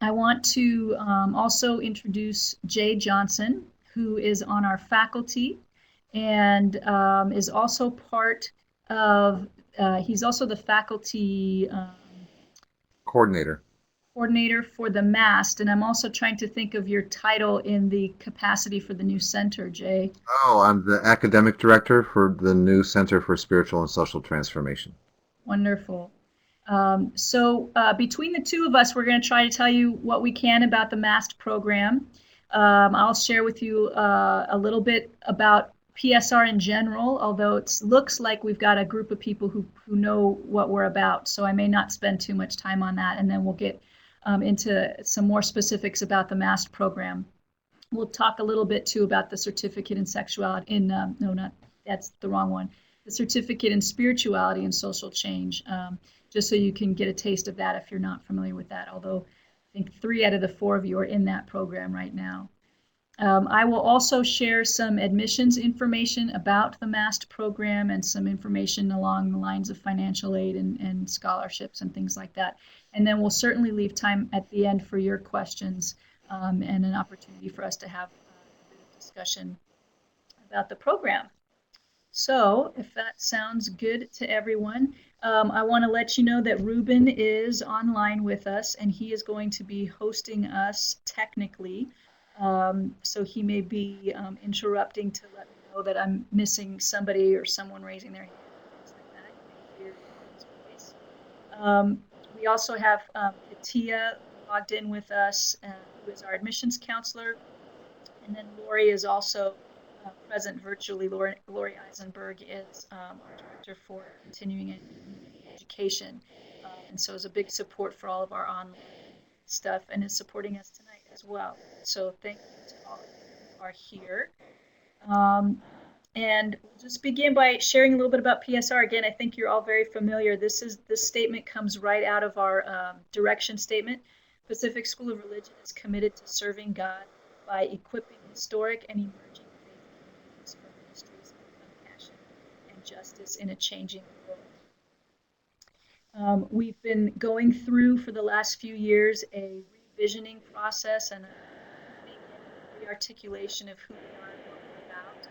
I want to also introduce Jay Johnson, who is on our faculty and is also part of, he's also the faculty Coordinator. coordinator for the MAST. And I'm also trying to think of your title in the capacity for the new center, Jay. Oh, I'm the academic director for the new Center for Spiritual and Social Transformation. Wonderful. Between the two of us, we're going to try to tell you what we can about the MAST program. I'll share with you a little bit about PSR in general, although it looks like we've got a group of people who know what we're about. So I may not spend too much time on that, and then we'll get into some more specifics about the MAST program. We'll talk a little bit too about the certificate in sexuality in no, not that's the wrong one, the certificate in spirituality and social change, just so you can get a taste of that if you're not familiar with that, although I think 3 out of the 4 of you are in that program right now. I will also share some admissions information about the MAST program and some information along the lines of financial aid and scholarships and things like that. And then we'll certainly leave time at the end for your questions, and an opportunity for us to have a bit of discussion about the program. So, if that sounds good to everyone, I want to let you know that Ruben is online with us and he is going to be hosting us technically. So he may be interrupting to let me know that I'm missing somebody or someone raising their hand, things like that. You may hear Ruben's voice. We also have Katia logged in with us, who is our admissions counselor. And then Lori is also present virtually. Lori Eisenberg is our director for continuing education, and so is a big support for all of our online stuff and is supporting us tonight as well. So thank you to all of you who are here. Um, and we'll just begin by sharing a little bit about PSR. Again, I think you're all very familiar. This statement comes right out of our direction statement. Pacific School of Religion is committed to serving God by equipping historic and emerging faith communities for ministries of compassion and justice in a changing world. We've been going through for the last few years a revisioning process and a re-articulation of who we are and what we're about,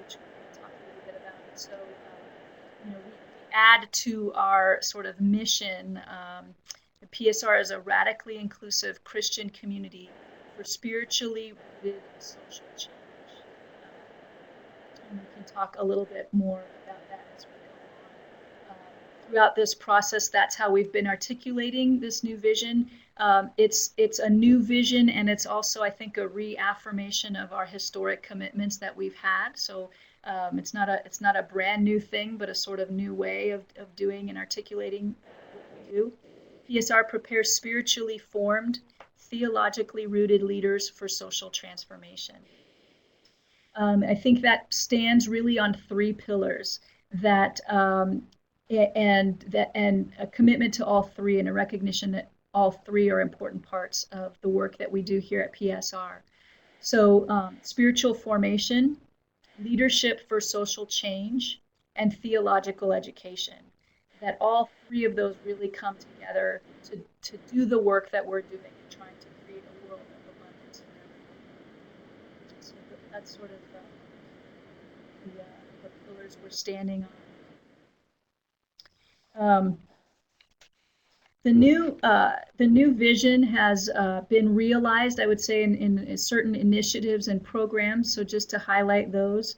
which we're going to talk a little bit about. So, we add to our sort of mission. The PSR is a radically inclusive Christian community for spiritually rooted social change. And we can talk a little bit more about that as we go on. Throughout this process, that's how we've been articulating this new vision. It's a new vision, and it's also, I think, a reaffirmation of our historic commitments that we've had. So it's not a brand new thing, but a sort of new way of doing and articulating what we do. PSR prepares spiritually formed, theologically rooted leaders for social transformation. I think that stands really on 3 pillars that and a commitment to all 3 and a recognition that all 3 are important parts of the work that we do here at PSR. So spiritual formation, leadership for social change, and theological education. That all 3 of those really come together to do the work that we're doing and trying to create a world of abundance for everyone. So that's sort of the pillars we're standing on. The new vision has been realized, I would say, in certain initiatives and programs. So just to highlight those,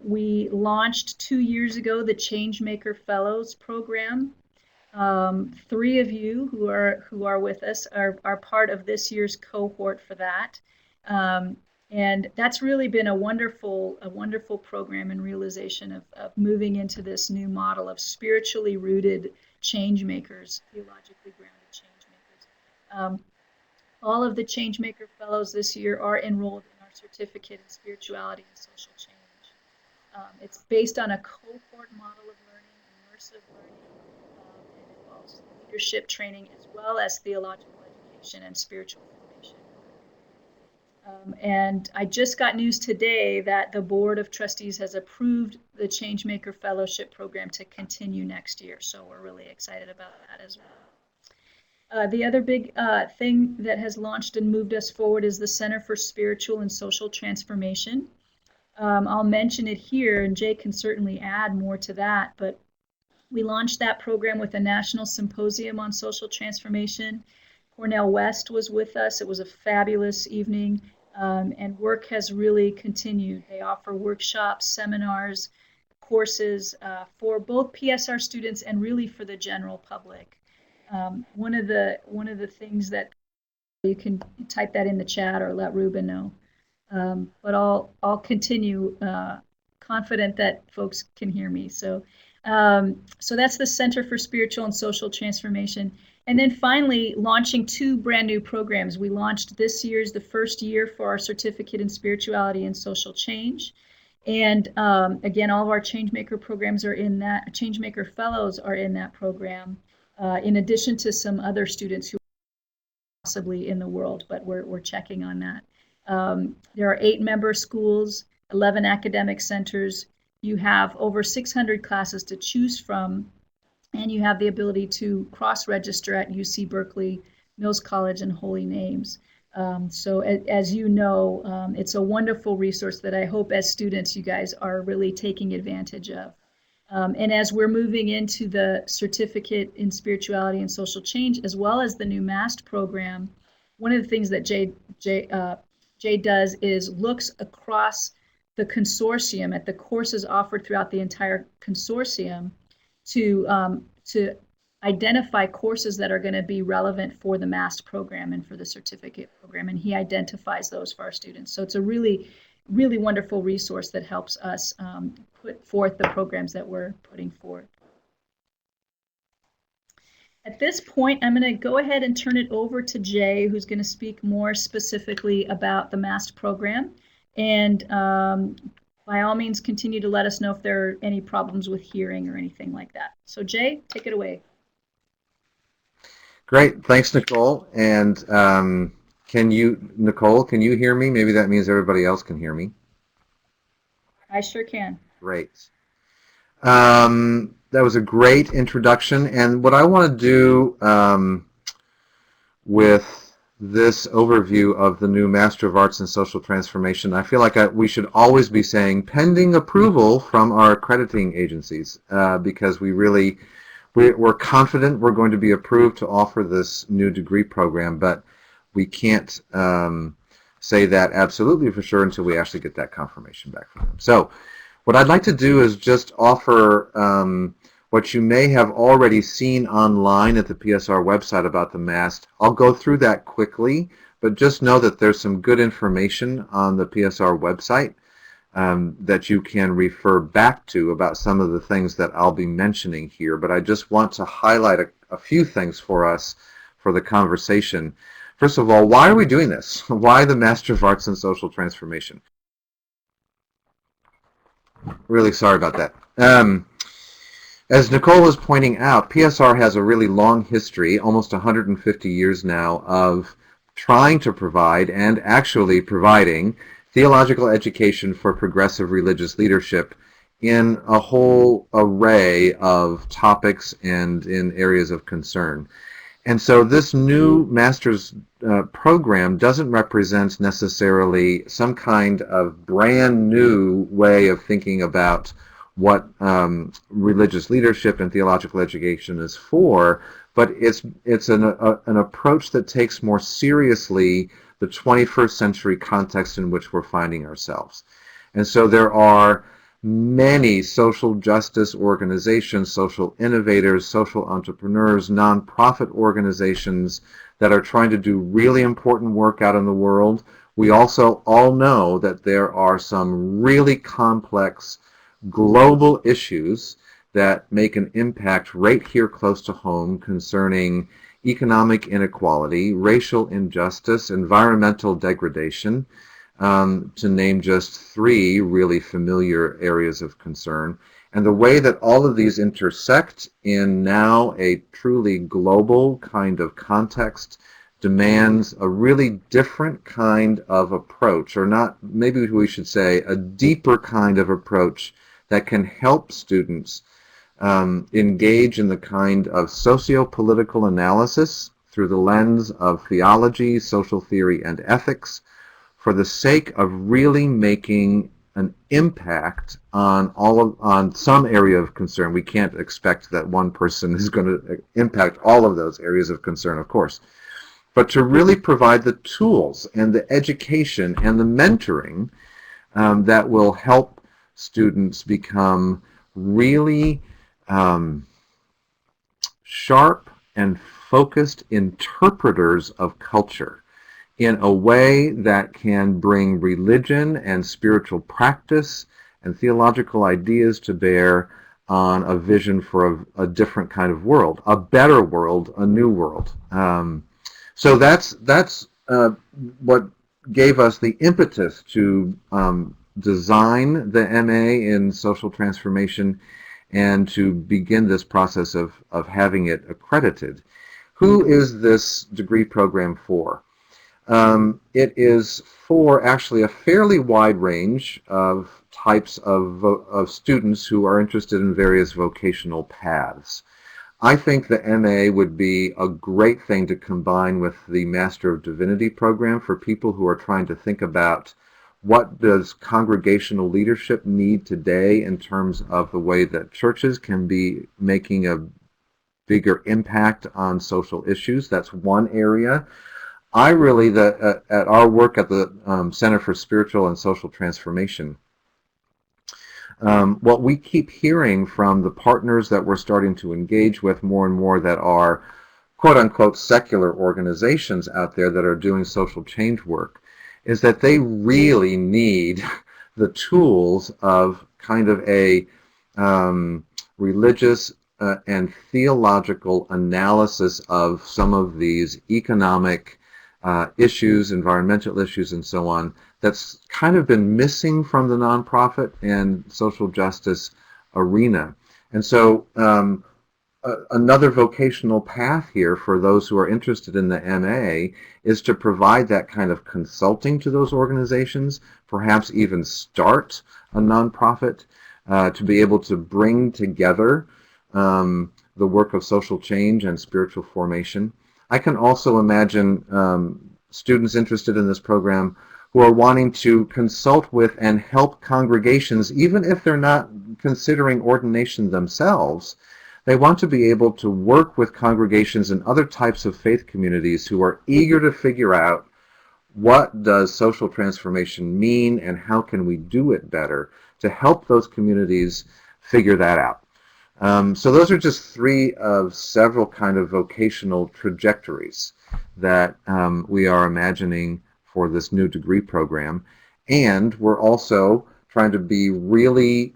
we launched 2 years ago the Changemaker Fellows program. 3 of you who are with us are part of this year's cohort for that. And that's really been a wonderful program and realization of moving into this new model of spiritually rooted change makers, theologically grounded change makers. All of the Changemaker Fellows this year are enrolled in our certificate in spirituality and social change. It's based on a cohort model of learning, immersive learning, and involves leadership training as well as theological education and spiritual formation. And I just got news today that the Board of Trustees has approved the Changemaker Fellowship program to continue next year. So we're really excited about that as well. The other big thing that has launched and moved us forward is the Center for Spiritual and Social Transformation. I'll mention it here, and Jay can certainly add more to that, but we launched that program with a national symposium on social transformation. Cornell West was with us. It was a fabulous evening, and work has really continued. They offer workshops, seminars, courses for both PSR students and really for the general public. One of the things that you can type that in the chat or let Ruben know. But I'll continue, confident that folks can hear me. So that's the Center for Spiritual and Social Transformation. And then finally, launching 2 brand new programs. We launched this year's the first year for our Certificate in Spirituality and Social Change. And again, all of our Changemaker programs are in that. Changemaker Fellows are in that program, in addition to some other students who are possibly in the world, but we're checking on that. There are 8 member schools, 11 academic centers. You have over 600 classes to choose from, and you have the ability to cross-register at UC Berkeley, Mills College, and Holy Names. So as you know, it's a wonderful resource that I hope as students you guys are really taking advantage of. And as we're moving into the Certificate in Spirituality and Social Change, as well as the new MAST program, one of the things that Jay does is looks across the consortium at the courses offered throughout the entire consortium to identify courses that are going to be relevant for the MAST program and for the certificate program, and he identifies those for our students. So it's a really, really wonderful resource that helps us put forth the programs that we're putting forth. At this point, I'm going to go ahead and turn it over to Jay, who's going to speak more specifically about the MAST program. And by all means, continue to let us know if there are any problems with hearing or anything like that. So Jay, take it away. Great. Thanks, Nicole. And Nicole, can you hear me? Maybe that means everybody else can hear me. I sure can. Great. That was a great introduction. And what I want to do with this overview of the new Master of Arts in Social Transformation, I feel like we should always be saying pending approval from our accrediting agencies, because we're confident we're going to be approved to offer this new degree program, but we can't say that absolutely for sure until we actually get that confirmation back from them. So what I'd like to do is just offer what you may have already seen online at the PSR website about the MAST. I'll go through that quickly, but just know that there's some good information on the PSR website that you can refer back to about some of the things that I'll be mentioning here. But I just want to highlight a few things for us for the conversation. First of all, why are we doing this? Why the Master of Arts in Social Transformation? Really sorry about that. As Nicole was pointing out, PSR has a really long history, almost 150 years now, of trying to provide and actually providing theological education for progressive religious leadership in a whole array of topics and in areas of concern. And so this new master's program doesn't represent necessarily some kind of brand new way of thinking about what religious leadership and theological education is for, but it's an approach that takes more seriously the 21st century context in which we're finding ourselves. And so there are many social justice organizations, social innovators, social entrepreneurs, nonprofit organizations that are trying to do really important work out in the world. We also all know that there are some really complex global issues that make an impact right here close to home concerning economic inequality, racial injustice, environmental degradation, to name just 3 really familiar areas of concern. And the way that all of these intersect in now a truly global kind of context demands a really different kind of approach, or not, maybe we should say a deeper kind of approach that can help students engage in the kind of socio-political analysis through the lens of theology, social theory, and ethics, for the sake of really making an impact on on some area of concern. We can't expect that one person is going to impact all of those areas of concern, of course, but to really provide the tools and the education and the mentoring that will help students become really sharp and focused interpreters of culture in a way that can bring religion and spiritual practice and theological ideas to bear on a vision for a different kind of world, a better world, a new world. So that's what gave us the impetus to design the MA in social transformation and to begin this process of having it accredited. Who is this degree program for? It is for actually a fairly wide range of types of students who are interested in various vocational paths. I think the MA would be a great thing to combine with the Master of Divinity program for people who are trying to think about what does congregational leadership need today in terms of the way that churches can be making a bigger impact on social issues. That's one area. I really, at our work at the Center for Spiritual and Social Transformation, what we keep hearing from the partners that we're starting to engage with more and more that are quote-unquote secular organizations out there that are doing social change work is that they really need the tools of kind of a religious and theological analysis of some of these economic issues, environmental issues, and so on, that's kind of been missing from the nonprofit and social justice arena. And so another vocational path here for those who are interested in the MA is to provide that kind of consulting to those organizations, perhaps even start a nonprofit to be able to bring together the work of social change and spiritual formation. I can also imagine students interested in this program who are wanting to consult with and help congregations, even if they're not considering ordination themselves. They want to be able to work with congregations and other types of faith communities who are eager to figure out what does social transformation mean and how can we do it better to help those communities figure that out. So those are just three of several kind of vocational trajectories that we are imagining for this new degree program. And we're also trying to be really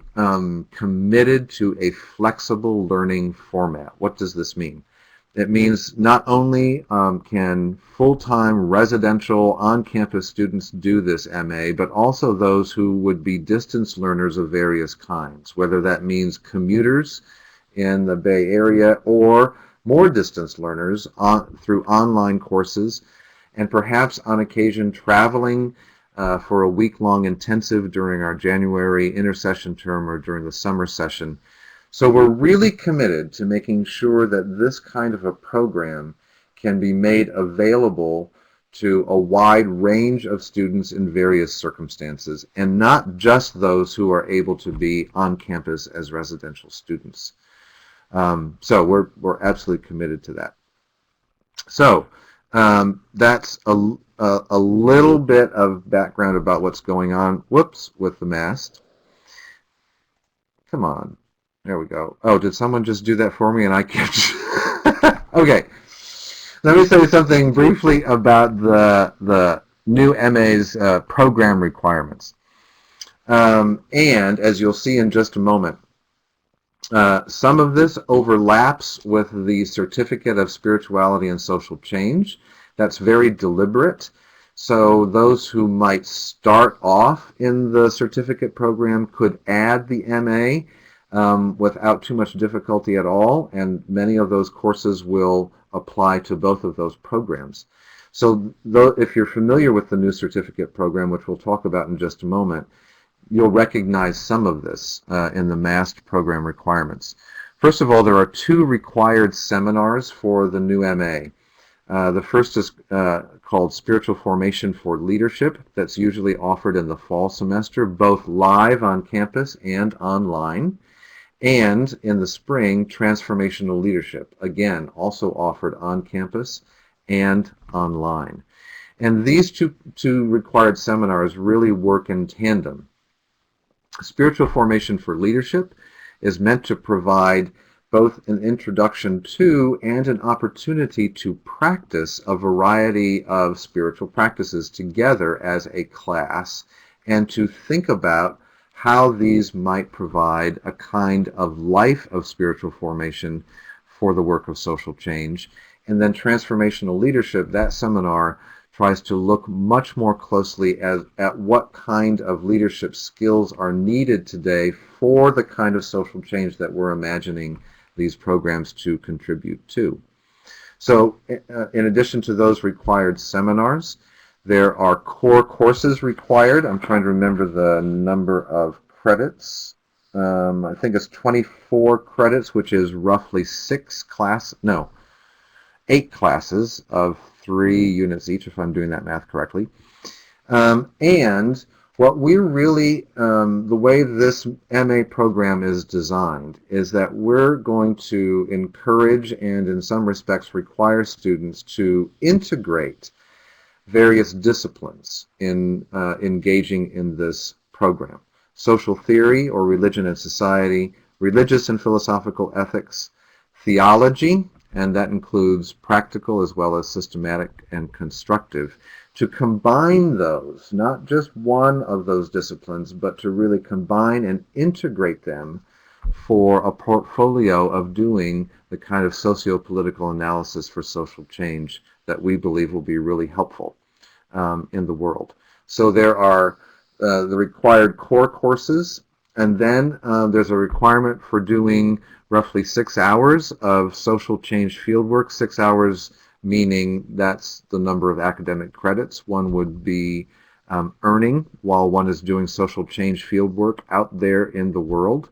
committed to a flexible learning format. What does this mean? It means not only can full-time residential on-campus students do this MA, but also those who would be distance learners of various kinds, whether that means commuters in the Bay Area or more distance learners through online courses, and perhaps on occasion traveling for a week-long intensive during our January intersession term or during the summer session. So we're really committed to making sure that this kind of a program can be made available to a wide range of students in various circumstances, and not just those who are able to be on campus as residential students. So we're absolutely committed to that. So that's a little bit of background about what's going on, with the MAST. Come on. There we go. Oh, did someone just do that for me and I can't? Okay. Let me say something briefly about the new MA's program requirements. And as you'll see in just a moment, some of this overlaps with the Certificate of Spirituality and Social Change. That's very deliberate. So those who might start off in the certificate program could add the MA without too much difficulty at all, and many of those courses will apply to both of those programs. So if you're familiar with the new certificate program, which we'll talk about in just a moment, you'll recognize some of this in the MAST program requirements. First of all, there are 2 required seminars for the new MA. The first is called Spiritual Formation for Leadership. That's usually offered in the fall semester, both live on campus and online. And in the spring, Transformational Leadership, again, also offered on campus and online. And these two required seminars really work in tandem. Spiritual Formation for Leadership is meant to provide both an introduction to and an opportunity to practice a variety of spiritual practices together as a class, and to think about how these might provide a kind of life of spiritual formation for the work of social change. And then Transformational Leadership, that seminar tries to look much more closely at what kind of leadership skills are needed today for the kind of social change that we're imagining these programs to contribute to. So in addition to those required seminars, there are core courses required. I'm trying to remember the number of credits. I think it's 24 credits, which is roughly 8 classes of 3 units each, if I'm doing that math correctly. And what we're really, the way this MA program is designed is that we're going to encourage and in some respects require students to integrate various disciplines in engaging in this program. Social theory or religion and society, religious and philosophical ethics, theology, and that includes practical as well as systematic and constructive, to combine those, not just one of those disciplines, but to really combine and integrate them for a portfolio of doing the kind of socio-political analysis for social change that we believe will be really helpful in the world. So there are the required core courses, and then there's a requirement for doing roughly 6 hours of social change fieldwork. 6 hours meaning that's the number of academic credits one would be earning while one is doing social change fieldwork out there in the world,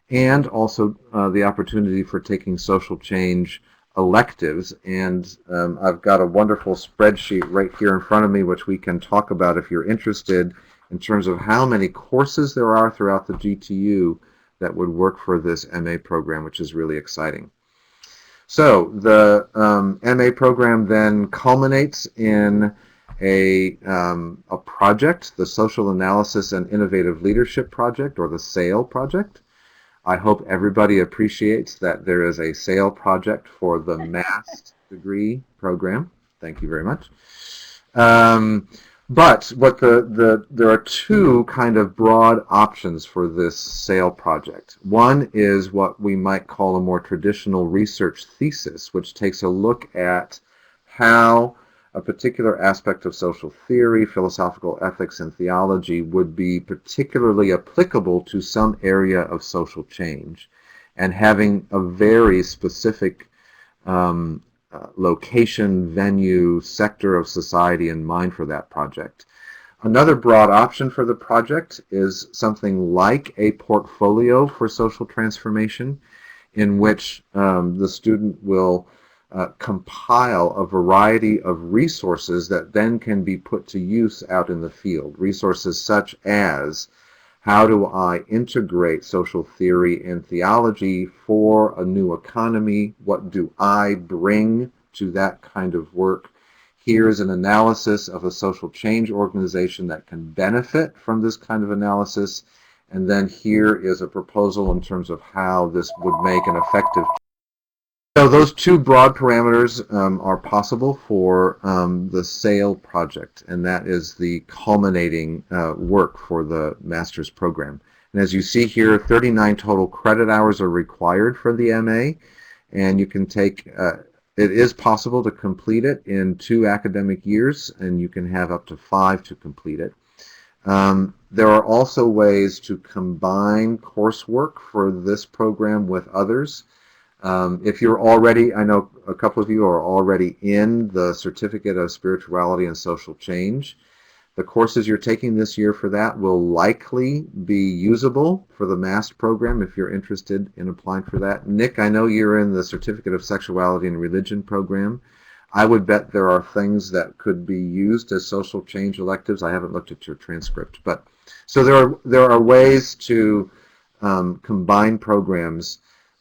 and also the opportunity for taking social change electives. And I've got a wonderful spreadsheet right here in front of me which we can talk about if you're interested, in terms of how many courses there are throughout the GTU that would work for this MA program, which is really exciting. So the MA program then culminates in a project, the Social Analysis and Innovative Leadership Project, or the SAIL project. I hope everybody appreciates that there is a SAIL project for the MAST degree program. Thank you very much. But what there are 2 kind of broad options for this SAIL project. One is what we might call a more traditional research thesis, which takes a look at how a particular aspect of social theory, philosophical ethics, and theology would be particularly applicable to some area of social change, and having a very specific location, venue, sector of society in mind for that project. Another broad option for the project is something like a portfolio for social transformation, in which the student will compile a variety of resources that then can be put to use out in the field. Resources such as, how do I integrate social theory and theology for a new economy? What do I bring to that kind of work? Here's an analysis of a social change organization that can benefit from this kind of analysis. And then here is a proposal in terms of how this would make an effective. So those 2 broad parameters are possible for the SAIL project, and that is the culminating work for the master's program. And as you see here, 39 total credit hours are required for the MA, and you can take, it is possible to complete it in 2 academic years, and you can have up to 5 to complete it. There are also ways to combine coursework for this program with others. If you're already, I know a couple of you are already in the Certificate of Spirituality and Social Change. The courses you're taking this year for that will likely be usable for the MAST program if you're interested in applying for that. Nick, I know you're in the Certificate of Sexuality and Religion program. I would bet there are things that could be used as social change electives. I haven't looked at your transcript, but so there are ways to combine programs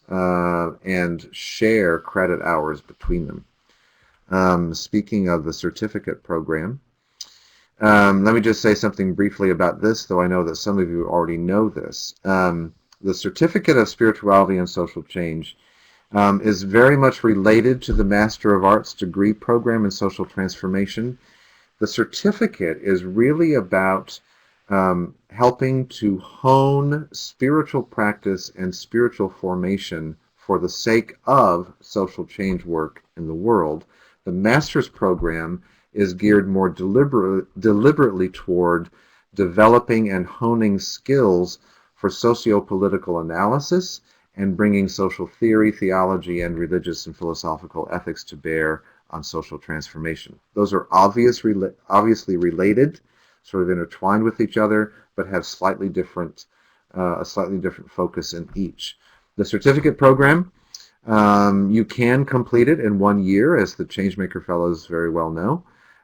and share credit hours between them. Speaking of the certificate program, let me just say something briefly about this, though I know that some of you already know this. The Certificate of Spirituality and Social Change is very much related to the Master of Arts degree program in social transformation. The certificate is really about helping to hone spiritual practice and spiritual formation for the sake of social change work in the world. The master's program is geared more deliberately toward developing and honing skills for socio-political analysis and bringing social theory, theology, and religious and philosophical ethics to bear on social transformation. Those are obviously related, sort of intertwined with each other, but have a slightly different focus in each. The certificate program, you can complete it in 1 year, as the Changemaker Fellows very well know,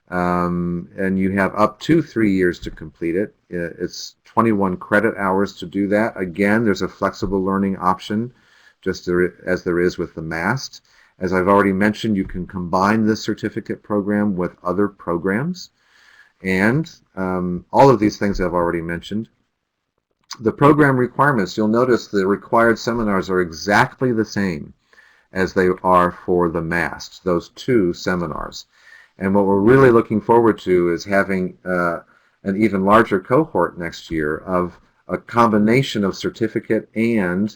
and you have up to 3 years to complete it. It's 21 credit hours to do that. Again, there's a flexible learning option, just as there is with the MAST. As I've already mentioned, you can combine this certificate program with other programs, and all of these things I've already mentioned. The program requirements, you'll notice the required seminars are exactly the same as they are for the MAST, those 2 seminars. And what we're really looking forward to is having an even larger cohort next year of a combination of certificate and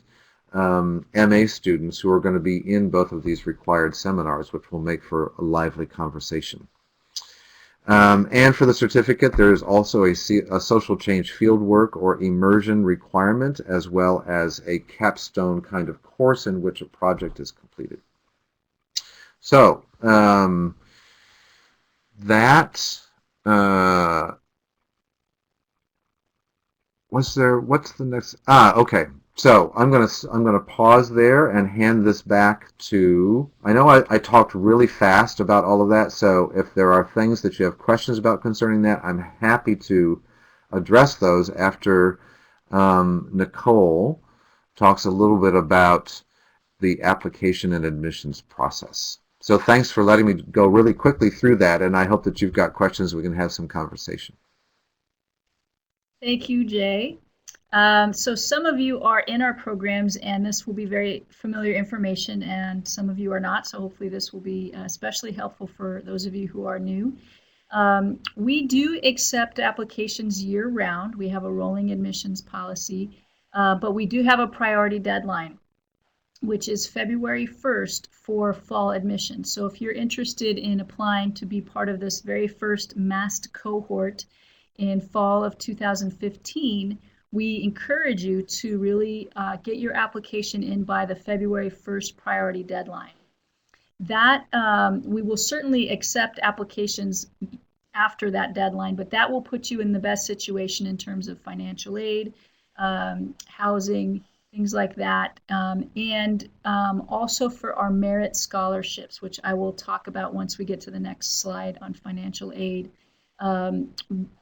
MA students who are going to be in both of these required seminars, which will make for a lively conversation. And for the certificate, there is also a social change fieldwork or immersion requirement, as well as a capstone kind of course in which a project is completed. So what's the next? Okay. So I'm gonna pause there and hand this back to. I know I talked really fast about all of that. So if there are things that you have questions about concerning that, I'm happy to address those after Nicole talks a little bit about the application and admissions process. So thanks for letting me go really quickly through that, and I hope that you've got questions. We can have some conversation. Thank you, Jay. So some of you are in our programs, and this will be very familiar information, and some of you are not, so hopefully this will be especially helpful for those of you who are new. We do accept applications year-round. We have a rolling admissions policy, but we do have a priority deadline, which is February 1st for fall admissions. So if you're interested in applying to be part of this very first MAST cohort in fall of 2015, we encourage you to really get your application in by the February 1st priority deadline. That we will certainly accept applications after that deadline, but that will put you in the best situation in terms of financial aid, housing, things like that, and also for our merit scholarships, which I will talk about once we get to the next slide on financial aid.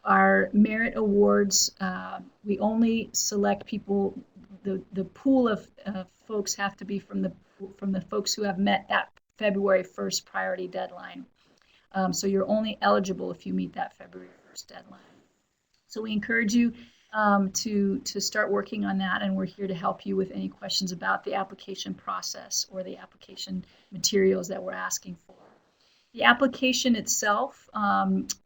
Our merit awards, we only select people, the pool of folks have to be from the folks who have met that February 1st priority deadline. So you're only eligible if you meet that February 1st deadline. So we encourage you to start working on that, and we're here to help you with any questions about the application process or the application materials that we're asking for. The application itself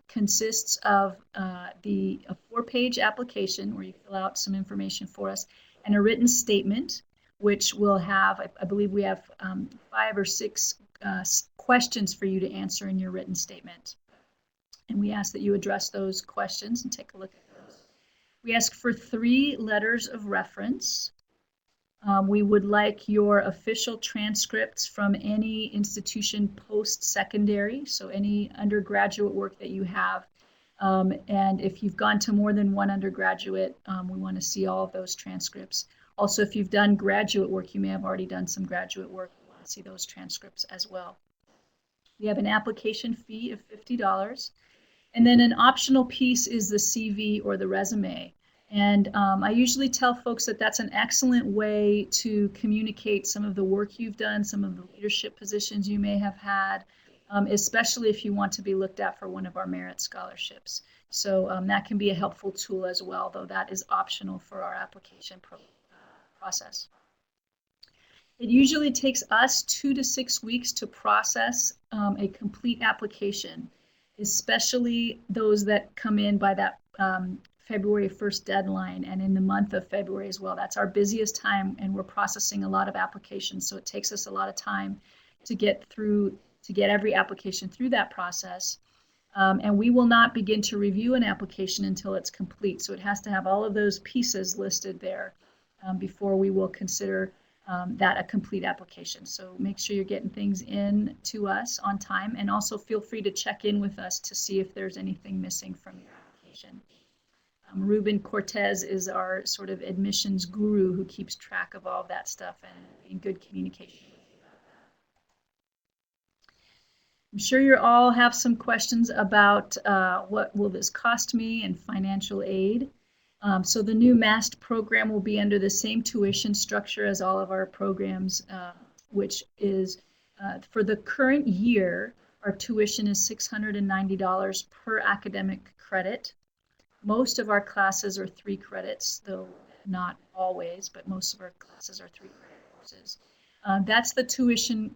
consists of a 4-page application where you fill out some information for us, and a written statement, which will have, I believe we have 5 or 6 questions for you to answer in your written statement. And we ask that you address those questions and take a look at those. We ask for 3 letters of reference. We would like your official transcripts from any institution post-secondary, so any undergraduate work that you have. And if you've gone to more than one undergraduate, we want to see all of those transcripts. Also, if you've done graduate work, you may have already done some graduate work, we want to see those transcripts as well. We have an application fee of $50. And then an optional piece is the CV or the resume. And I usually tell folks that that's an excellent way to communicate some of the work you've done, some of the leadership positions you may have had, especially if you want to be looked at for one of our merit scholarships. So that can be a helpful tool as well, though that is optional for our application process. It usually takes us 2 to 6 weeks to process a complete application, especially those that come in by that February 1st deadline and in the month of February as well. That's our busiest time, and we're processing a lot of applications, so it takes us a lot of time to get every application through that process. And we will not begin to review an application until it's complete. So it has to have all of those pieces listed there before we will consider that a complete application. So make sure you're getting things in to us on time, and also feel free to check in with us to see if there's anything missing from your application. Ruben Cortez is our sort of admissions guru who keeps track of all of that stuff and in good communication. I'm sure you all have some questions about what will this cost me and financial aid. So the new MAST program will be under the same tuition structure as all of our programs, which is for the current year, our tuition is $690 per academic credit. Most of our classes are 3 credits, though not always, but most of our classes are 3 credit courses. That's the tuition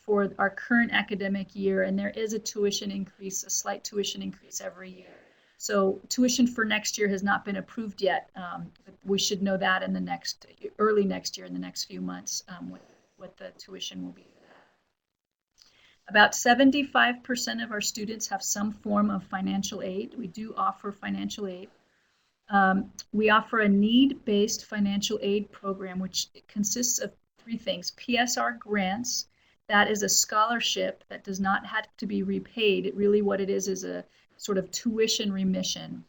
for our current academic year, and there is a tuition increase, a slight tuition increase every year. So tuition for next year has not been approved yet. But we should know that in the early next year, in the next few months, what the tuition will be. About 75% of our students have some form of financial aid. We do offer financial aid. We offer a need-based financial aid program, which consists of 3 things. PSR grants, that is a scholarship that does not have to be repaid. Really what it is a sort of tuition remission.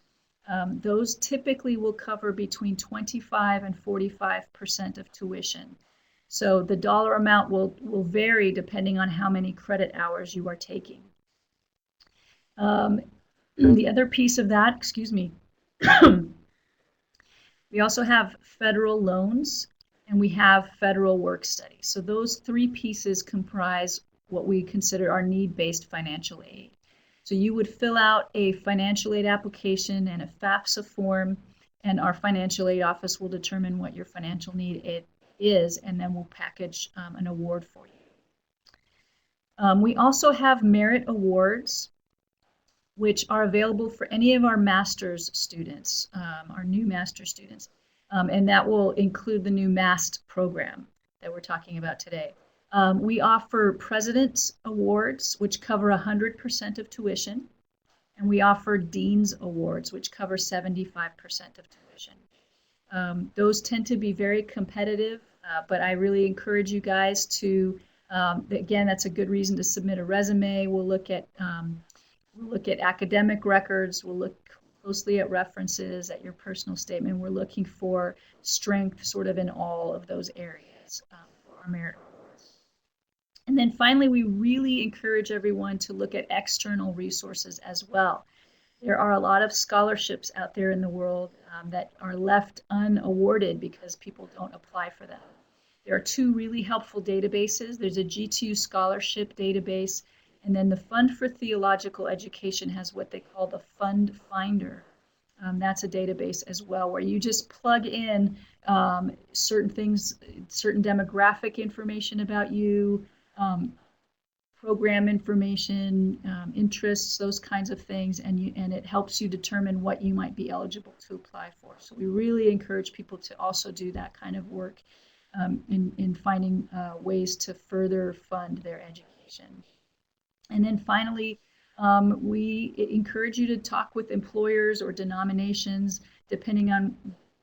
Those typically will cover between 25 and 45% of tuition. So the dollar amount will vary depending on how many credit hours you are taking. The other piece of that, excuse me, we also have federal loans and we have federal work study. So those 3 pieces comprise what we consider our need-based financial aid. So you would fill out a financial aid application and a FAFSA form, and our financial aid office will determine what your financial need is, and then we'll package an award for you. We also have merit awards, which are available for any of our master's students, our new master's students, and that will include the new MAST program that we're talking about today. We offer President's Awards, which cover 100% of tuition, and we offer Dean's Awards, which cover 75% of tuition. Those tend to be very competitive, but I really encourage you guys to, again, that's a good reason to submit a resume. We'll look at academic records, we'll look closely at references, at your personal statement. We're looking for strength sort of in all of those areas for our merit awards. And then finally, we really encourage everyone to look at external resources as well. There are a lot of scholarships out there in the world that are left unawarded because people don't apply for them. There are 2 really helpful databases. There's a G2 scholarship database, and then the Fund for Theological Education has what they call the Fund Finder. That's a database as well, where you just plug in certain things, certain demographic information about you, program information, interests, those kinds of things, and it helps you determine what you might be eligible to apply for. So we really encourage people to also do that kind of work in finding ways to further fund their education. And then finally, we encourage you to talk with employers or denominations, depending on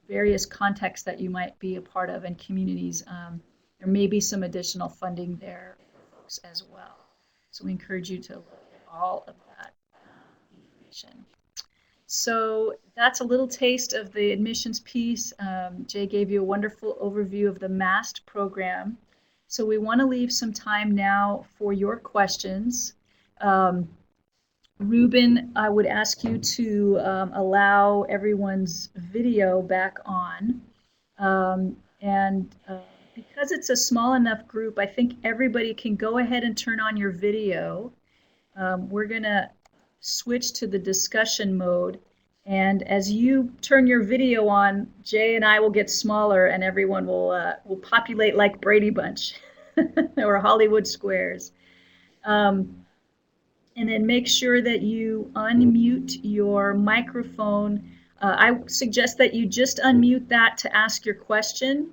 various contexts that you might be a part of and communities. There may be some additional funding there for folks as well. So we encourage you to look at all of that information. So that's a little taste of the admissions piece. Jay gave you a wonderful overview of the MAST program. So we want to leave some time now for your questions. Ruben, I would ask you to allow everyone's video back on. And because it's a small enough group, I think everybody can go ahead and turn on your video. We're going to switch to the discussion mode. And as you turn your video on, Jay and I will get smaller and everyone will populate like Brady Bunch or Hollywood Squares. And then make sure that you unmute your microphone. I suggest that you just unmute that to ask your question,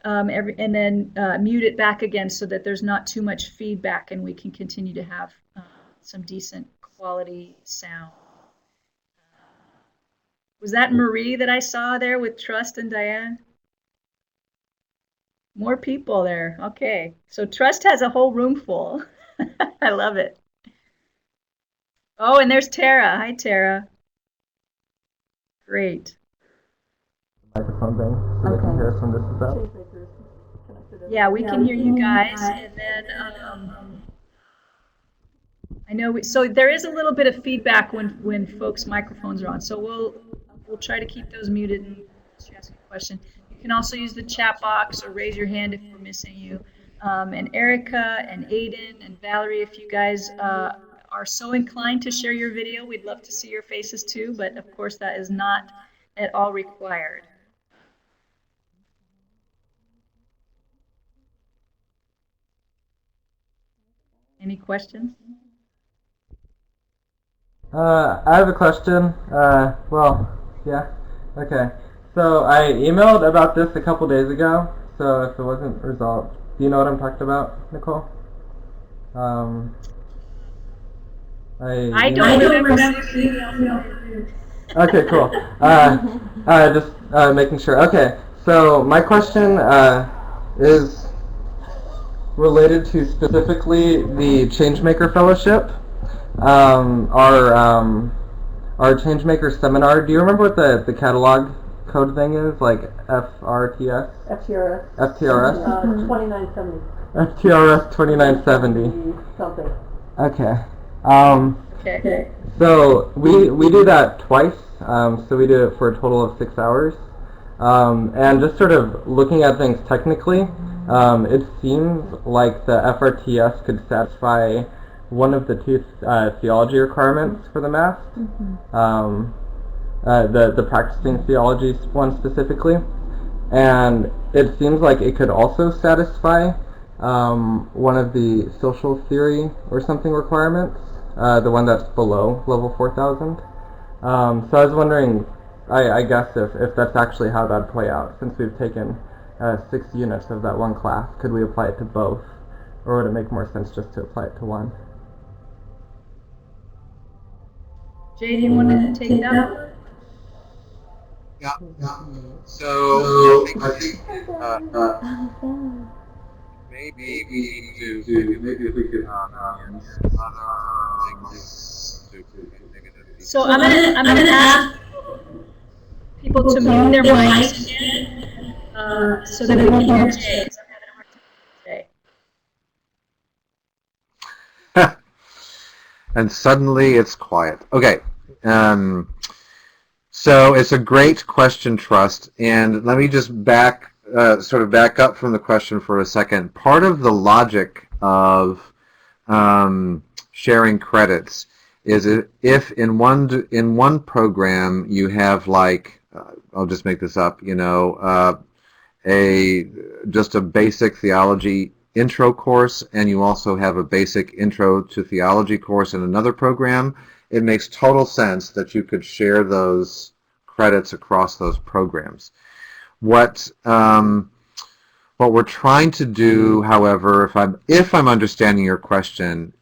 and then mute it back again so that there's not too much feedback and we can continue to have some decent quality sound. Was that Marie that I saw there with Trust and Diane? More people there. Okay. So Trust has a whole room full. I love it. Oh, and there's Tara. Hi, Tara. Great. Microphone thing so they can hear us when this is out. Yeah, we can hear you guys. And then I know so there is a little bit of feedback when folks' microphones are on. So we'll try to keep those muted and ask a question. You can also use the chat box or raise your hand if we're missing you. And Erica and Aiden and Valerie, if you guys are so inclined to share your video, we'd love to see your faces too, but of course that is not at all required. Any questions? I have a question. Well, yeah. Okay. So I emailed about this a couple days ago, so if it wasn't resolved, do you know what I'm talking about, Nicole? I don't remember. Okay, cool. Just making sure. Okay, so my question is related to specifically the Changemaker Fellowship. Our Changemaker seminar. Do you remember what the catalog code thing is? Like FRTS? FTRS. FTRS? 2970. FTRS 2970. Something. Okay. Okay. So we do that twice. So we do it for a total of 6 hours. And just sort of looking at things technically, it seems like the FRTS could satisfy one of the two theology requirements for the MAST. The practicing theology one specifically. And it seems like it could also satisfy one of the social theory or something requirements, the one that's below level 4000. So I was wondering, I guess if that's actually how that'd play out, since we've taken 6 units of that one class, could we apply it to both, or would it make more sense just to apply it to one? Jay, do you want to take that one? Yeah. So I think maybe we could So I'm gonna ask people to mute their mics so that we can hear Jay. And suddenly it's quiet. Okay. So it's a great question, Trust. And let me just back up from the question for a second. Part of the logic of sharing credits is if in one program you have like I'll just make this up, just a basic theology intro course, and you also have a basic intro to theology course in another program, it makes total sense that you could share those credits across those programs. What we're trying to do, however, if I'm understanding your question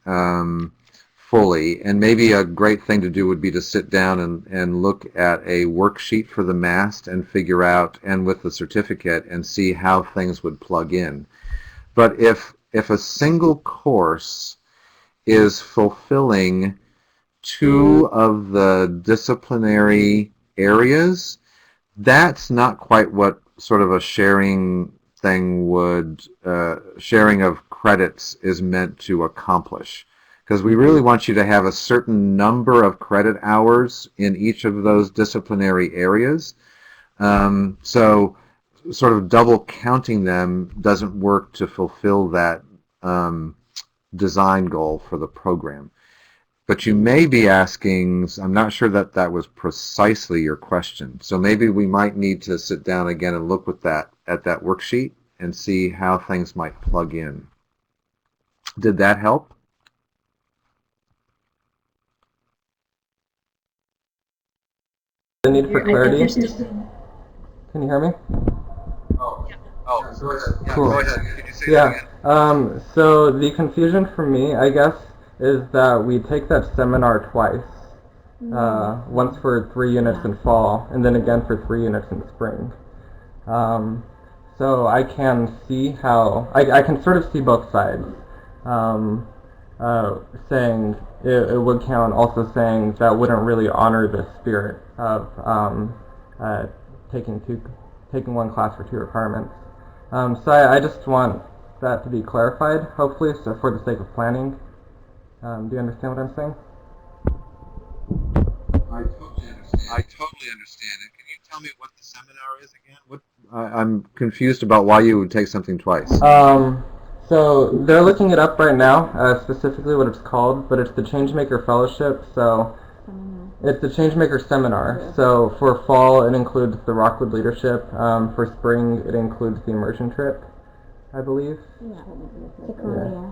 fully, and maybe a great thing to do would be to sit down and look at a worksheet for the MAST and figure out, and with the certificate, and see how things would plug in. But if a single course is fulfilling 2 of the disciplinary areas, that's not quite what sort of a sharing thing would, sharing of credits is meant to accomplish. because we really want you to have a certain number of credit hours in each of those disciplinary areas. So sort of double counting them doesn't work to fulfill that design goal for the program. But you may be asking, I'm not sure that that was precisely your question, so maybe we might need to sit down again and look at that worksheet and see how things might plug in. Did that help? The need for clarity. Still... Can you hear me? Oh, go ahead. Yeah, cool. Go ahead. Could you say that again? So the confusion for me, I guess, is that we take that seminar twice. Once for 3 units in fall, and then again for 3 units in spring. So I can see how, I can sort of see both sides. Saying it would count, also saying that wouldn't really honor the spirit of taking one class for 2 requirements. So I just want that to be clarified, hopefully, so for the sake of planning. Do you understand what I'm saying? I totally understand it. Can you tell me what the seminar is again? I'm confused about why you would take something twice. So they're looking it up right now, specifically what it's called, but it's the Changemaker Fellowship. So it's the Changemaker Seminar. So for fall, it includes the Rockwood Leadership. For spring, it includes the immersion trip, I believe. Yeah, to Korea.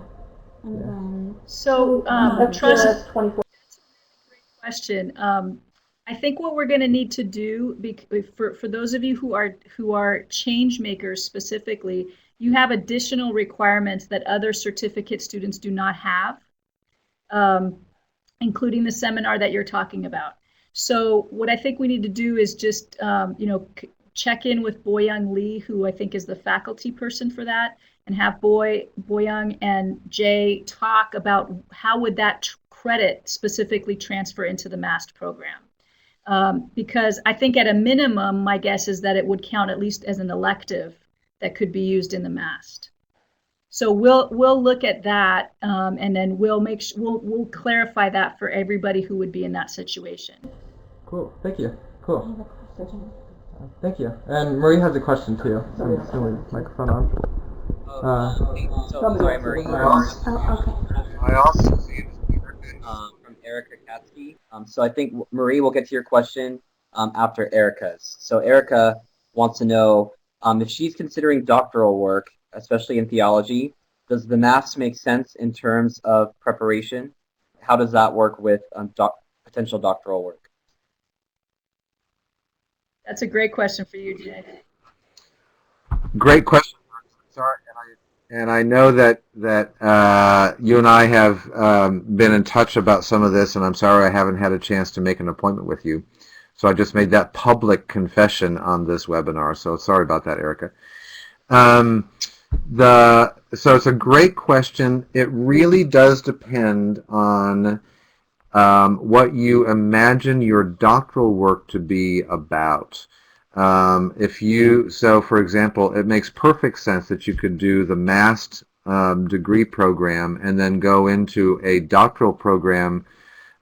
And then So, That's trust. 24. Great question. I think what we're going to need to do, for those of you who are change makers specifically, you have additional requirements that other certificate students do not have, including the seminar that you're talking about. So what I think we need to do is just check in with Boyoung Lee, who I think is the faculty person for that, and have Boyoung and Jay talk about how would that credit specifically transfer into the MAST program. Because I think at a minimum, my guess is that it would count at least as an elective that could be used in the MAST. So we'll look at that, and then we'll clarify that for everybody who would be in that situation. Cool. Thank you. Cool. I have a question. Thank you. And Marie has a question too. So I'm assuming microphone on. Sorry, Marie. Oh, okay. I also see From Erica Katsky. So I think Marie will get to your question after Erica's. So Erica wants to know if she's considering doctoral work, especially in theology, does the MAST make sense in terms of preparation? How does that work with potential doctoral work? That's a great question for you, Jay. Great question. Sorry, and I know that you and I have been in touch about some of this, and I'm sorry I haven't had a chance to make an appointment with you. So I just made that public confession on this webinar. So sorry about that, Erica. So it's a great question. It really does depend on what you imagine your doctoral work to be about. So for example, it makes perfect sense that you could do the MAST degree program and then go into a doctoral program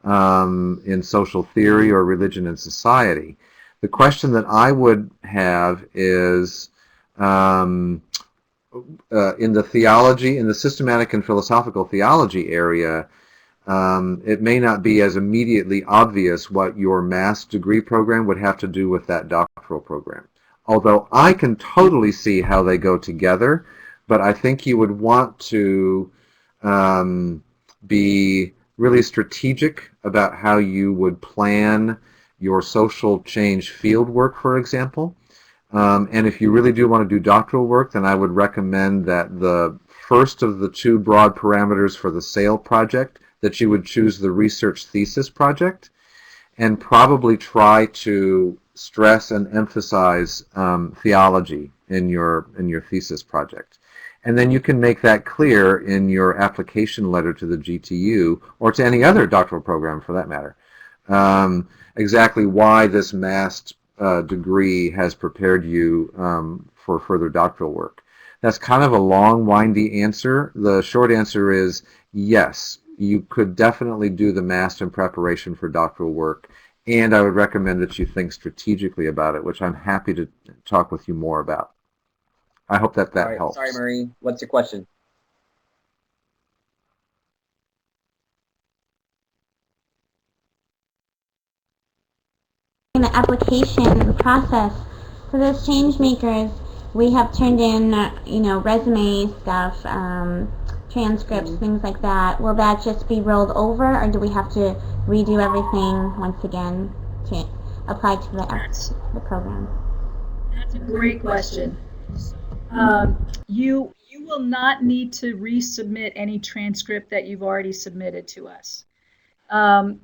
in social theory or religion and society. The question that I would have is, in the theology, in the systematic and philosophical theology area, it may not be as immediately obvious what your MAST degree program would have to do with that doctoral program. Although I can totally see how they go together, but I think you would want to be really strategic about how you would plan your social change field work, for example. And if you really do want to do doctoral work, then I would recommend that the first of the 2 broad parameters for the SAIL project, that you would choose the research thesis project and probably try to stress and emphasize theology in your thesis project. And then you can make that clear in your application letter to the GTU or to any other doctoral program for that matter, exactly why this MAST degree has prepared you for further doctoral work. That's kind of a long, windy answer. The short answer is yes. you could definitely do the MAST in preparation for doctoral work, and I would recommend that you think strategically about it, which I'm happy to talk with you more about. I hope that All that right. helps. Sorry, Marie. What's your question? In the application process for those change makers, we have turned in, resume stuff, transcripts, things like that. Will that just be rolled over, or do we have to redo everything once again to apply to the program? That's a great question. You will not need to resubmit any transcript that you've already submitted to us. Um,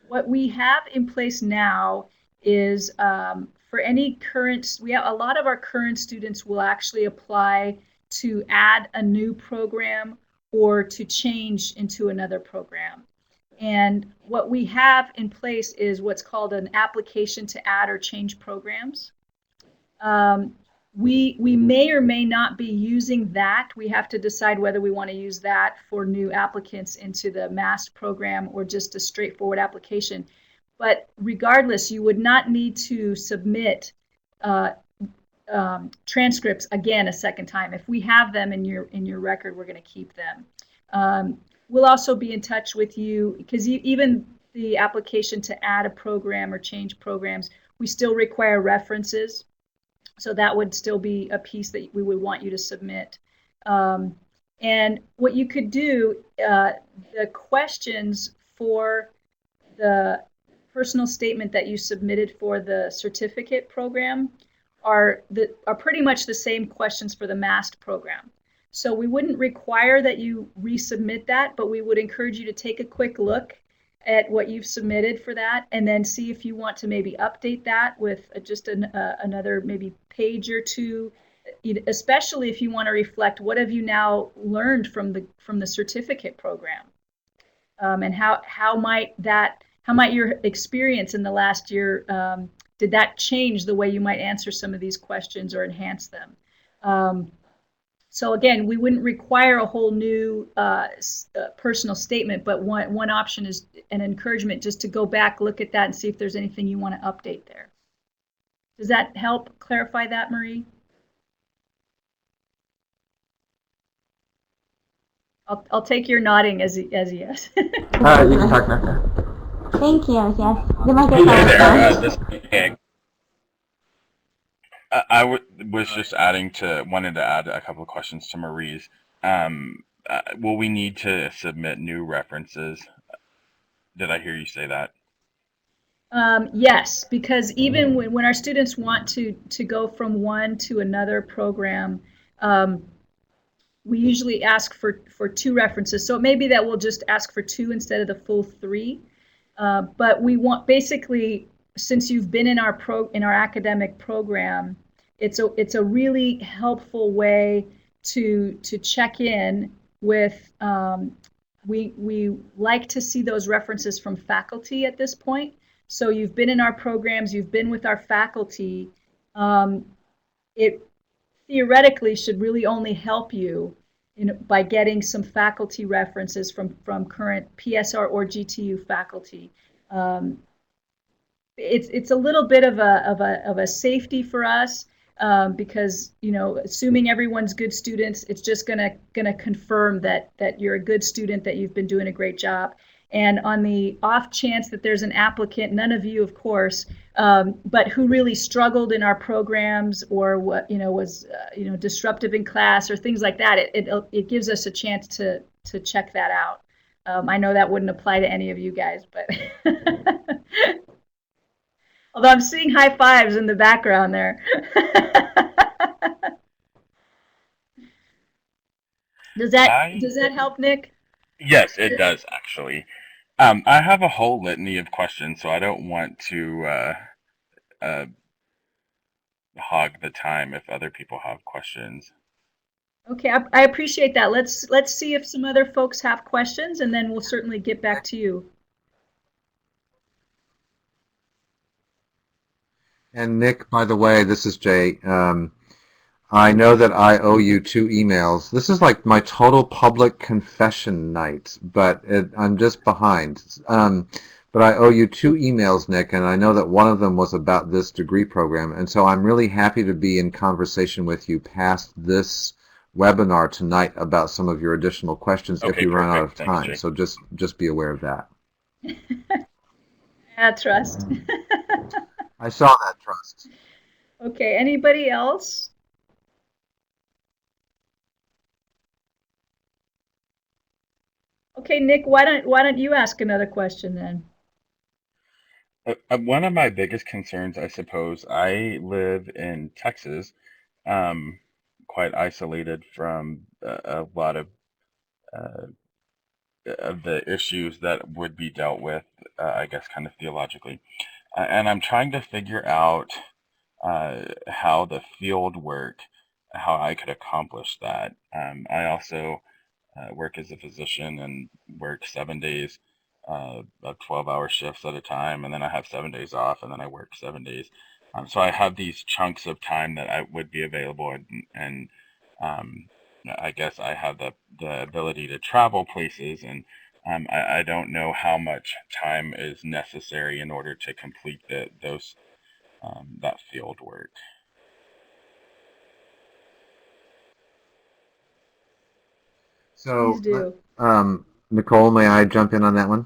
what we have in place now is for any current, we have a lot of our current students will actually apply to add a new program or to change into another program. And what we have in place is what's called an application to add or change programs. Um, we may or may not be using that. We have to decide whether we want to use that for new applicants into the MAST program or just a straightforward application. But regardless, you would not need to submit uh, transcripts again a second time. If we have them in your record, we're going to keep them. We'll also be in touch with you because even the application to add a program or change programs, we still require references. So that would still be a piece that we would want you to submit. And what you could do, the questions for the personal statement that you submitted for the certificate program are pretty much the same questions for the MAST program. So we wouldn't require that you resubmit that, but we would encourage you to take a quick look at what you've submitted for that, and then see if you want to maybe update that with just another maybe page or two, especially if you want to reflect what have you now learned from the certificate program, and how might your experience in the last year, did that change the way you might answer some of these questions or enhance them? So again, we wouldn't require a whole new personal statement, but one option is an encouragement just to go back, look at that, and see if there's anything you want to update there. Does that help clarify that, Marie? I'll take your nodding as yes. You can talk now. Thank you. Yes, the Hey microphone is there, on. this is Nick. I was just wanted to add a couple of questions to Marie's. Will we need to submit new references? Did I hear you say that? Yes, because even when our students want to go from one to another program, we usually ask for two references. So it may be that we'll just ask for two instead of the full three. But we want, basically, since you've been in our academic program, it's a really helpful way to check in with. We like to see those references from faculty at this point. So you've been in our programs, you've been with our faculty. It theoretically should really only help you by getting some faculty references from current PSR or GTU faculty. It's a little bit of a safety for us, because assuming everyone's good students, it's just gonna confirm that you're a good student, that you've been doing a great job. And on the off chance that there's an applicant, none of you, of course, but who really struggled in our programs, or was disruptive in class or things like that, it gives us a chance to check that out. I know that wouldn't apply to any of you guys, but although I'm seeing high fives in the background there. Does that help, Nick? Yes, it does actually. I have a whole litany of questions, so I don't want to hog the time if other people have questions. Okay, I appreciate that. Let's see if some other folks have questions, and then we'll certainly get back to you. And Nick, by the way, this is Jay. I know that I owe you 2 emails. This is like my total public confession night, but I'm just behind. But I owe you 2 emails, Nick, and I know that one of them was about this degree program, and so I'm really happy to be in conversation with you past this webinar tonight about some of your additional questions if Okay, we run out of perfect. Thanks, time. Jay. So just be aware of that. Trust. I saw that, Trust. Okay, anybody else? Okay, Nick, why don't you ask another question then? One of my biggest concerns, I suppose, I live in Texas, um, quite isolated from a lot uh, of the issues that would be dealt with, I guess, kind of theologically. And I'm trying to figure out how the field work, how I could accomplish that. I also work as a physician and work 7 days of 12-hour shifts at a time, and then I have 7 days off, and then I work 7 days. So I have these chunks of time that I would be available, and um, I guess I have the ability to travel places, and I don't know how much time is necessary in order to complete those that field work. Please So, do. Nicole, may I jump in on that one?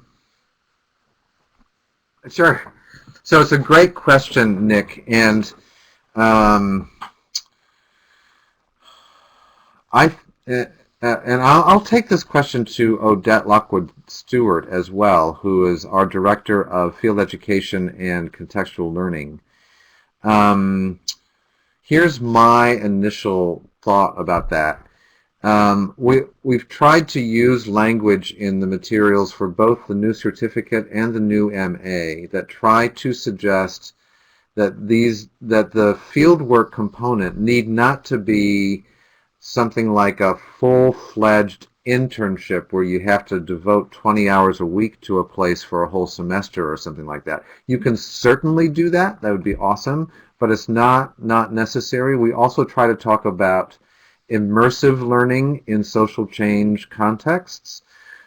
Sure. So it's a great question, Nick, and um, I and I'll take this question to Odette Lockwood Stewart as well, who is our director of field education and contextual learning. Um, Here's my initial thought about that. We've tried to use language in the materials for both the new certificate and the new MA that try to suggest that the fieldwork component need not to be something like a full-fledged internship where you have to devote 20 hours a week to a place for a whole semester or something like that. You can certainly do that. That would be awesome, but it's not necessary. We also try to talk about immersive learning in social change contexts.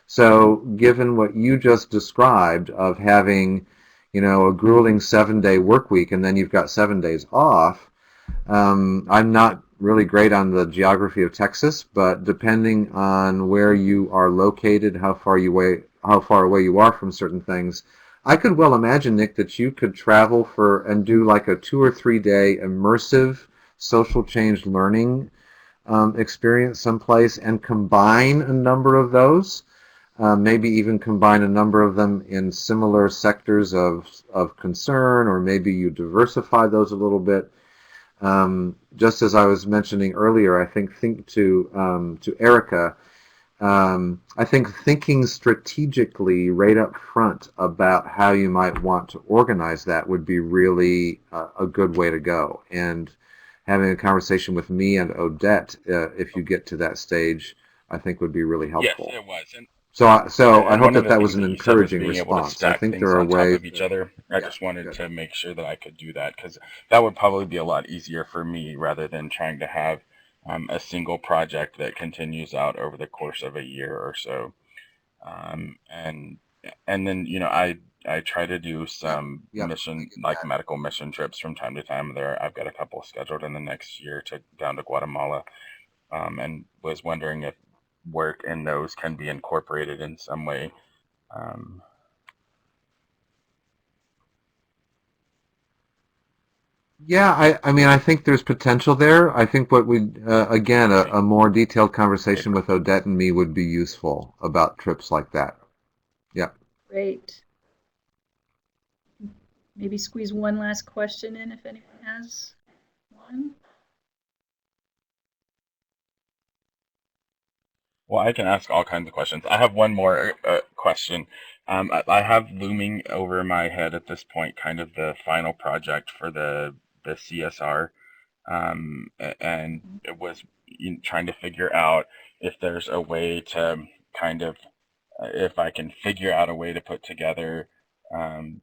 So given what you just described of having, a grueling 7-day work week and then you've got 7 days off, I'm not really great on the geography of Texas, but depending on where you are located, how far away you are from certain things, I could well imagine, Nick, that you could travel and do like a 2 or 3 day immersive social change learning experience someplace and combine a number of those. Maybe even combine a number of them in similar sectors of concern, or maybe you diversify those a little bit. Just as I was mentioning earlier, I think to Erica, I think thinking strategically right up front about how you might want to organize that would be really a good way to go. And having a conversation with me and Odette, if you get to that stage, I think would be really Yes, helpful. it was. So I And hope one of that the that things was an that you said was encouraging being able to response. I stack think there things are on top ways. of each other. I Yeah, just wanted good. to make sure that I could do that because that would probably be a lot easier for me rather than trying to have a single project that continues out over the course of a year or so. And then I try to do some Yep, I mission get like that. medical mission trips from time to time. I've got a couple scheduled in the next year to down to Guatemala, and was wondering if work in those can be incorporated in some way. Um, Yeah, I mean, I think there's potential there. I think what we, again, okay, a more detailed okay, conversation with perfect. Odette and me would be useful about trips like that. Yeah. Great. Maybe squeeze one last question in if anyone has one. Well, I can ask all kinds of questions. I have one more question. I have looming over my head at this point kind of the final project for the CSR, and it was trying to figure out if there's a way to kind of if I can figure out a way to put together um,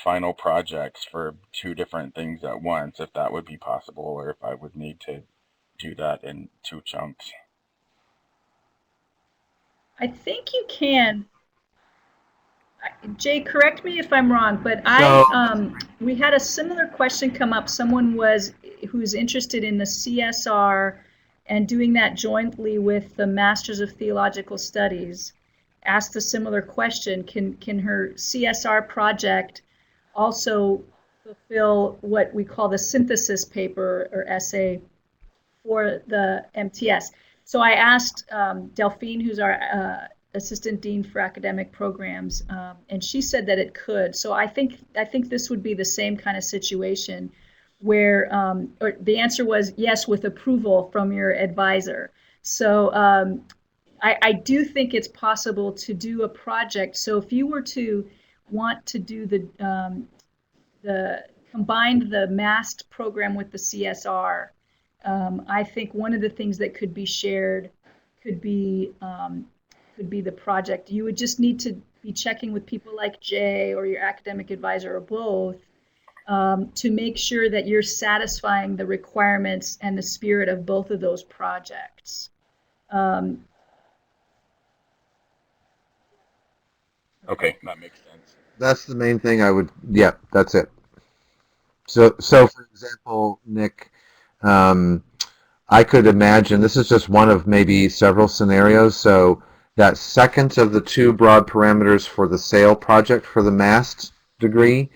final projects for two different things at once, if that would be possible, or if I would need to. do that in 2 chunks? I think you can. Jay, correct me if I'm wrong, but So we had a similar question come up. Someone who's interested in the CSR and doing that jointly with the Masters of Theological Studies asked a similar question. Can her CSR project also fulfill what we call the synthesis paper or essay for the MTS? So I asked Delphine, who's our assistant dean for academic programs, and she said that it could. So I think this would be the same kind of situation where or the answer was yes with approval from your advisor. So I do think it's possible to do a project. So if you were to want to do the combined the MAST program with the CSR, I think one of the things that could be shared could be the project. You would just need to be checking with people like Jay or your academic advisor or both to make sure that you're satisfying the requirements and the spirit of both of those projects. Okay, that makes sense. that's the main thing I would, yeah, that's it. So for example, Nick, um, I could imagine, this is just one of maybe several scenarios, so that second of the two broad parameters for the SAIL project for the MAST degree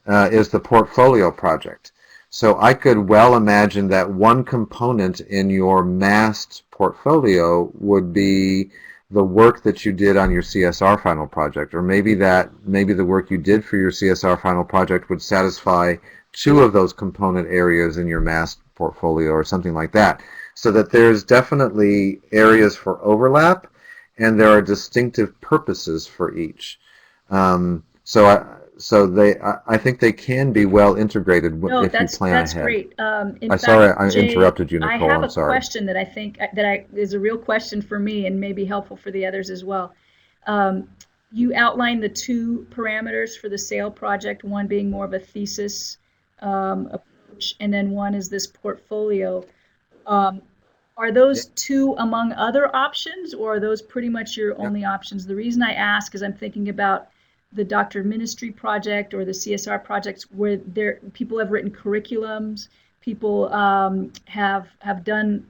is the portfolio project. So I could well imagine that one component in your MAST portfolio would be the work that you did on your CSR final project, or maybe the work you did for your CSR final project would satisfy two of those component areas in your MAST portfolio or something like that, so that there's definitely areas for overlap and there are distinctive purposes for each. I think they can be well integrated No, if you plan that's ahead. great. In Sorry, fact, I Jay, interrupted you, I Nicole. have I'm a sorry. question that I think is a real question for me and may be helpful for the others as well. You outlined the two parameters for the SAIL project, one being more of a thesis approach, and then one is this portfolio. Are those two among other options, or are those pretty much your only options? The reason I ask is I'm thinking about the doctor of ministry project or the CSR projects where people have written curriculums, people have done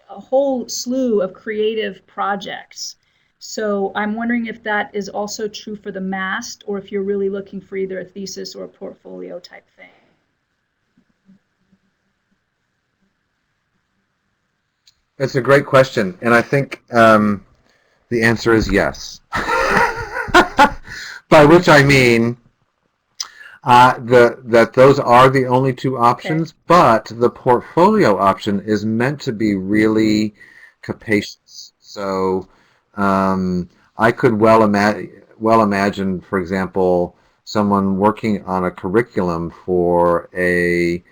a whole slew of creative projects. So I'm wondering if that is also true for the MAST, or if you're really looking for either a thesis or a portfolio type thing. It's a great question, and I think the answer is yes. By which I mean that those are the only two options, Okay. but the portfolio option is meant to be really capacious. So I could well imagine, for example, someone working on a curriculum for a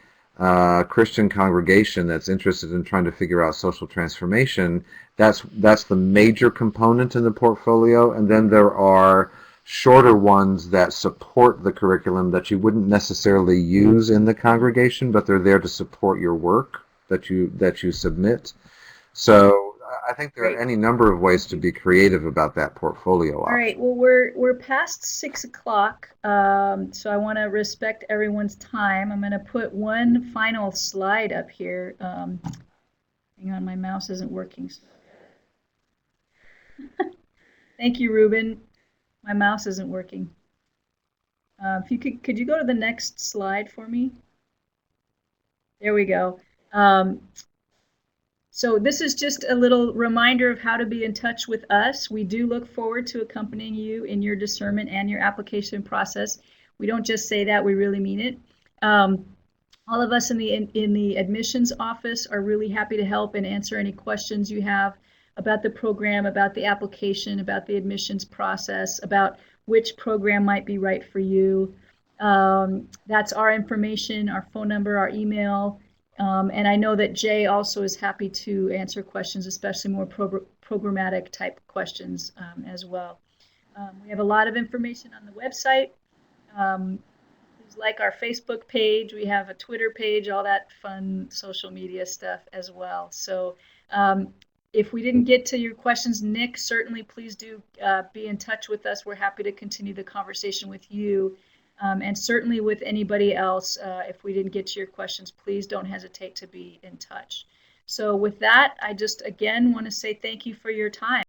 Christian congregation that's interested in trying to figure out social transformation. That's the major component in the portfolio, and then there are shorter ones that support the curriculum that you wouldn't necessarily use in the congregation, but they're there to support your work that you submit. So I think there are any number of ways to be creative about that portfolio option. All right. Well, we're past 6 o'clock, so I want to respect everyone's time. I'm going to put one final slide up here. Hang on, my mouse isn't working. Thank you, Ruben. My mouse isn't working. If you could you go to the next slide for me? There we go. So this is just a little reminder of how to be in touch with us. We do look forward to accompanying you in your discernment and your application process. We don't just say that, we really mean it. All of us in the admissions office are really happy to help and answer any questions you have about the program, about the application, about the admissions process, about which program might be right for you. That's our information, our phone number, our email. And I know that Jay also is happy to answer questions, especially more programmatic type questions as well. We have a lot of information on the website. Please like our Facebook page. We have a Twitter page, all that fun social media stuff as well. So if we didn't get to your questions, Nick, certainly please do be in touch with us. We're happy to continue the conversation with you. And certainly with anybody else, if we didn't get to your questions, please don't hesitate to be in touch. So with that, I just again want to say thank you for your time.